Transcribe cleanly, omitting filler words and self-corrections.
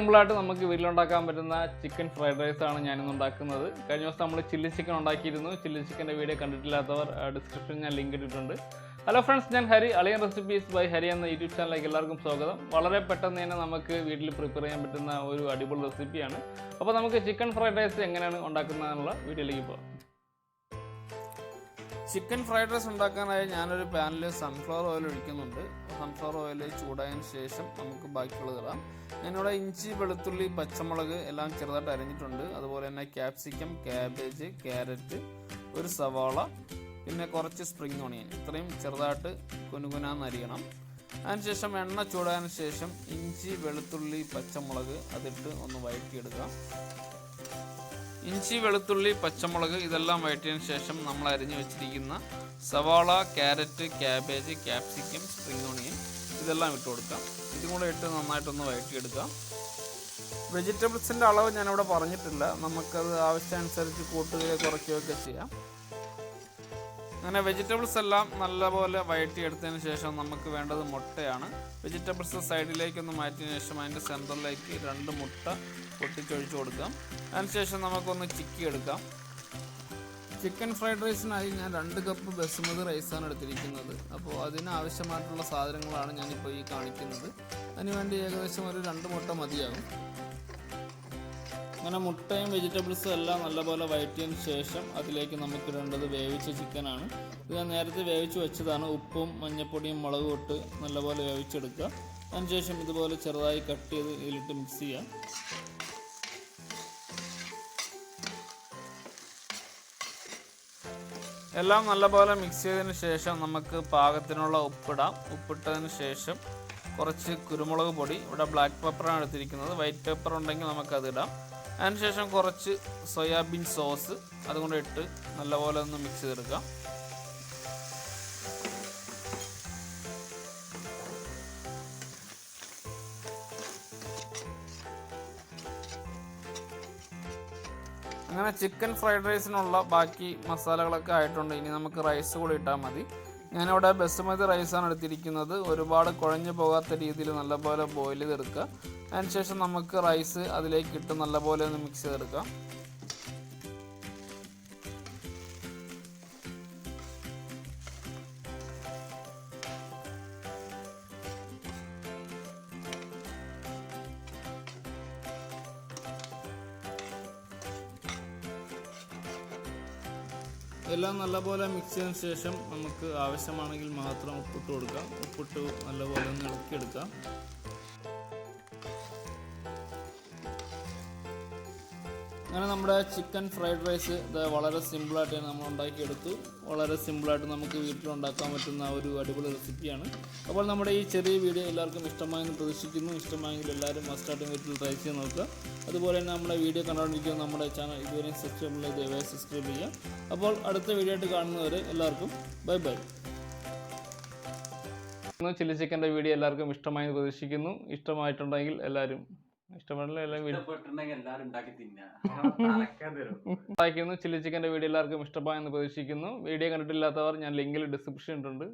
സിമ്പിളായിട്ട് നമുക്ക് വീട്ടിലുണ്ടാക്കാൻ പറ്റുന്ന ചിക്കൻ ഫ്രൈഡ് റൈസ് ആണ് ഞാനിന്ന് ഉണ്ടാക്കുന്നത്. കഴിഞ്ഞ ദിവസം നമ്മൾ ചില്ലി ചിക്കൻ ഉണ്ടാക്കിയിരുന്നു. ചില്ലി ചിക്കൻ്റെ വീഡിയോ കണ്ടിട്ടില്ലാത്തവർ ഡിസ്ക്രിപ്ഷനിൽ ഞാൻ ലിങ്ക് ഇട്ടിട്ടുണ്ട്. ഹലോ ഫ്രണ്ട്സ്, ഞാൻ ഹരി, അളിയൻ റെസിപ്പീസ് ബൈ ഹരി എന്ന യൂട്യൂബ് ചാനലിലേക്ക് എല്ലാവർക്കും സ്വാഗതം. വളരെ പെട്ടെന്ന് തന്നെ നമുക്ക് വീട്ടിൽ പ്രിപ്പയർ ചെയ്യാൻ പറ്റുന്ന ഒരു അടിപൊളി റെസിപ്പിയാണ്. അപ്പോൾ നമുക്ക് ചിക്കൻ ഫ്രൈഡ് റൈസ് എങ്ങനെയാണ് ഉണ്ടാക്കുന്നതെന്നുള്ള വീഡിയോയിലേക്ക് പോകാം. ചിക്കൻ ഫ്രൈഡ് റൈസ് ഉണ്ടാക്കാനായി ഞാനൊരു പാനിൽ സൺഫ്ലവർ ഓയിൽ ഒഴിക്കുന്നുണ്ട്. സൺഫ്ലവർ ഓയിൽ ചൂടായതിന് ശേഷം നമുക്ക് ബാക്കിയുള്ളത് ഇടാം. ഞാനിവിടെ ഇഞ്ചി, വെളുത്തുള്ളി, പച്ചമുളക് എല്ലാം ചെറുതായിട്ട് അരിഞ്ഞിട്ടുണ്ട്. അതുപോലെ തന്നെ ക്യാപ്സിക്കം, ക്യാബേജ്, ക്യാരറ്റ്, ഒരു സവാള, പിന്നെ കുറച്ച് സ്പ്രിംഗ് ഓണിയൻ, ഇത്രയും ചെറുതായിട്ട് കുനുകുനാന്ന് അരിയണം. അതിനുശേഷം എണ്ണ ചൂടായതിന് ശേഷം ഇഞ്ചി, വെളുത്തുള്ളി, പച്ചമുളക് അതിട്ട് ഒന്ന് വഴറ്റിയെടുക്കാം. ഇഞ്ചി, വെളുത്തുള്ളി, പച്ചമുളക് ഇതെല്ലാം വഴറ്റിയതിന് ശേഷം നമ്മൾ അരിഞ്ഞു വെച്ചിരിക്കുന്ന സവാള, carrot, cabbage, capsicum, spring onion ഇതെല്ലാം ഇട്ട് കൊടുക്കാം. ഇതും കൂടെ ഇട്ട് നന്നായിട്ടൊന്ന് വഴറ്റിയെടുക്കാം. വെജിറ്റബിൾസിൻ്റെ അളവ് ഞാനിവിടെ പറഞ്ഞിട്ടില്ല, നമുക്കത് ആവശ്യമനുസരിച്ച് കൂട്ടുകയോ കുറയ്ക്കുകയൊക്കെ ചെയ്യാം. അങ്ങനെ വെജിറ്റബിൾസ് എല്ലാം നല്ലപോലെ വഴറ്റിയെടുത്തതിന് ശേഷം നമുക്ക് വേണ്ടത് മുട്ടയാണ്. വെജിറ്റബിൾസ് സൈഡിലേക്കൊന്ന് മാറ്റിയതിന് ശേഷം അതിൻ്റെ സെൻറ്ററിലേക്ക് 2 മുട്ട പൊട്ടിച്ചൊഴിച്ച് കൊടുക്കാം. അതിനുശേഷം നമുക്കൊന്ന് ചിക്കി എടുക്കാം. ചിക്കൻ ഫ്രൈഡ് റൈസിനായി ഞാൻ 2 കപ്പ് ബസുമതി റൈസാണ് എടുത്തിരിക്കുന്നത്. അപ്പോൾ അതിനാവശ്യമായിട്ടുള്ള സാധനങ്ങളാണ് ഞാനിപ്പോൾ ഈ കാണിക്കുന്നത്. അതിനുവേണ്ടി ഏകദേശം ഒരു 2 മുട്ട മതിയാകും. അങ്ങനെ മുട്ടയും വെജിറ്റബിൾസും എല്ലാം നല്ലപോലെ വഴറ്റിയതിന് ശേഷം അതിലേക്ക് നമുക്ക് ഇടേണ്ടത് വേവിച്ച ചിക്കനാണ്. ഇത് ഞാൻ നേരത്തെ വേവിച്ച് വെച്ചതാണ്. ഉപ്പും മഞ്ഞൾപ്പൊടിയും മുളകും ഇട്ട് നല്ലപോലെ വേവിച്ചെടുക്കുക. അതിനുശേഷം ഇതുപോലെ ചെറുതായി കട്ട് ചെയ്ത് ഇതിലിട്ട് മിക്സ് ചെയ്യാം. എല്ലാം നല്ലപോലെ മിക്സ് ചെയ്തതിന് ശേഷം നമുക്ക് പാകത്തിനുള്ള ഉപ്പിടാം. ഉപ്പിട്ടതിന് ശേഷം കുറച്ച് കുരുമുളക് പൊടി, ഇവിടെ ബ്ലാക്ക് പെപ്പറാണ് എടുത്തിരിക്കുന്നത്. വൈറ്റ് പെപ്പർ ഉണ്ടെങ്കിൽ നമുക്കത് ഇടാം. അതിനുശേഷം കുറച്ച് സോയാബീൻ സോസ് അതുകൊണ്ട് ഇട്ട് നല്ലപോലെ ഒന്ന് മിക്സ് ചെയ്തെടുക്കാം. അങ്ങനെ ചിക്കൻ ഫ്രൈഡ് റൈസിനുള്ള ബാക്കി മസാലകളൊക്കെ ആയിട്ടുണ്ട്. ഇനി നമുക്ക് റൈസ് കൂടി ഇട്ടാൽ മതി. ഞാനിവിടെ ബസുമതി റൈസാണ് എടുത്തിരിക്കുന്നത്. ഒരുപാട് കുഴഞ്ഞു പോകാത്ത രീതിയിൽ നല്ലപോലെ ബോയിൽ ചെയ്തെടുക്കുക. അതിനുശേഷം നമുക്ക് റൈസ് അതിലേക്ക് ഇട്ട് നല്ലപോലെ ഒന്ന് മിക്സ് ചെയ്തെടുക്കാം. എല്ലാം നല്ലപോലെ മിക്സ് ചെയ്തതിന് ശേഷം നമുക്ക് ആവശ്യമാണെങ്കിൽ മാത്രം ഉപ്പിട്ട് കൊടുക്കാം. ഉപ്പിട്ട് നല്ലപോലെ ഒന്ന് ഇളക്കിയെടുക്കാം. അങ്ങനെ നമ്മുടെ ചിക്കൻ ഫ്രൈഡ് റൈസ് ഇത് വളരെ സിമ്പിളായിട്ട് നമ്മൾ ഉണ്ടാക്കിയെടുത്തു. വളരെ സിമ്പിളായിട്ട് നമുക്ക് വീട്ടിലുണ്ടാക്കാൻ പറ്റുന്ന ഒരു അടിപൊളി റെസിപ്പിയാണ്. അപ്പോൾ നമ്മുടെ ഈ ചെറിയ വീഡിയോ എല്ലാവർക്കും ഇഷ്ടമായെന്ന് പ്രതീക്ഷിക്കുന്നു. ഇഷ്ടമായെങ്കിൽ എല്ലാവരും മസ്റ്റായിട്ടും വീട്ടിൽ ട്രൈ ചെയ്ത് നോക്കുക. അതുപോലെ തന്നെ നമ്മുടെ വീഡിയോ കണ്ടുകൊണ്ടിരിക്കുന്ന നമ്മുടെ ചാനൽ ഇതുവരെയും സബ്സ്ക്രൈബ് ചെയ്ത് ദയവായി സബ്സ്ക്രൈബ് ചെയ്യുക. അപ്പോൾ അടുത്ത വീഡിയോ ആയിട്ട് കാണുന്നവരെ എല്ലാവർക്കും ബൈ ബൈ. ചില്ലി ചിക്കൻ്റെ വീഡിയോ എല്ലാവർക്കും ഇഷ്ടമായെന്ന് പ്രതീക്ഷിക്കുന്നു. ഇഷ്ടമായിട്ടുണ്ടെങ്കിൽ എല്ലാവരും ചില്ലി ചിക്കൻ്റെ വീഡിയോ എല്ലാവർക്കും ഇഷ്ടമായെന്ന് പ്രതീക്ഷിക്കുന്നു. വീഡിയോ കണ്ടിട്ടില്ലാത്തവർ ഞാൻ ലിങ്കിൽ ഡിസ്ക്രിപ്ഷൻ ഇട്ടുണ്ട്.